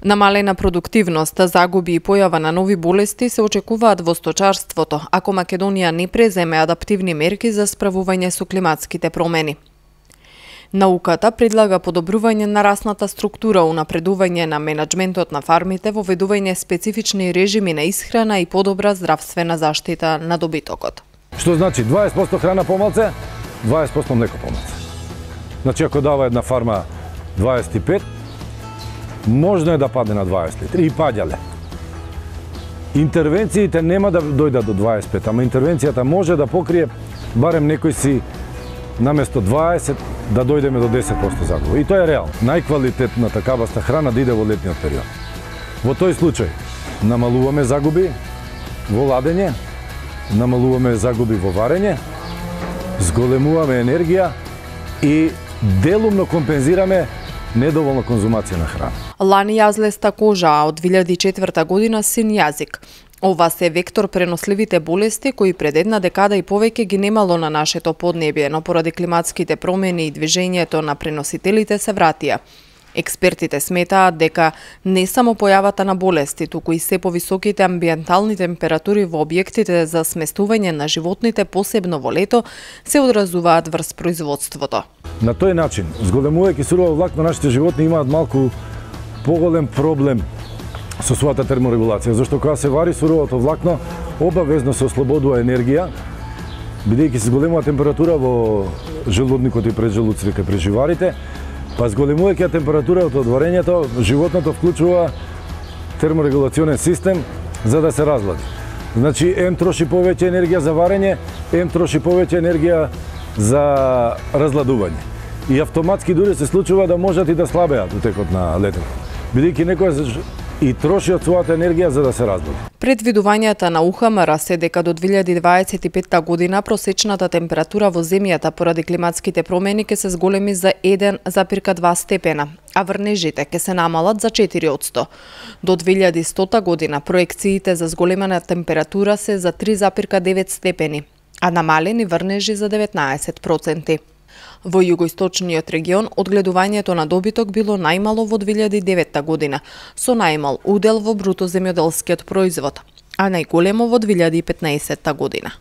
Намалена продуктивност, загуби и појава на нови болести се очекуваат во сточарството, ако Македонија не преземе адаптивни мерки за справување со климатските промени. Науката предлага подобрување на расната структура, унапредување на менаџментот на фармите, воведување специфични режими на исхрана и подобра здравствена заштита на добитокот. Што значи 20% храна помалце, 20% млеко помалце. Значи ако дава една фарма 25, можно е да падне на 20 литри и паѓале. Интервенциите нема да дојдат до 25, ама интервенцијата може да покрие барем некој си наместо 20 да дојдеме до 10% загуба. И тоа е реално. Најквалитетната кабаста храна да иде во летниот период. Во тој случај намалуваме загуби во ладење, намалуваме загуби во варење, зголемуваме енергија и делумно компензираме недоволна конзумација на храна. Лани јазлеста кожа, а од 2004 година син јазик. Ова се вектор преносливите болести кои пред една декада и повеќе ги немало на нашето поднебје, но поради климатските промени и движењето на преносителите се вратија. Експертите сметаат дека не само појавата на болести, туку и се повисоките амбиентални температури во објектите за сместување на животните, посебно во лето, се одразуваат врз производството. На тој начин, зголемувајќи сурово влакно, нашите животни имаат малку поголем проблем со својата терморегулација, зашто кога се вари суровото влакно, обавезно се ослободува енергија, бидејќи се зголемува температура во желудникот и преджелуците кај преживарите, па зголемувајќи температурата од варењето, животното вклучува терморегулационен систем за да се разлади. Значи, ем троши повеќе енергија за варење, ем троши повеќе енергија за разладување. И автоматски дури се случува да можат и да слабеат у текот на летото, бидејќи некој и троши од својата енергија за да се разлади. Предвидувањата на УХМР се дека до 2025 година просечната температура во земјата поради климатските промени ќе се зголеми за 1,2 степена, а врнежите ќе се намалат за 4%. До 2100 година проекциите за зголемена температура се за 3,9 степени, а намалени врнежи за 19%. Во југоисточниот регион одгледувањето на добиток било најмало во 2009 година, со најмал удел во бруто земјоделскиот производ, а најголемо во 2015 година.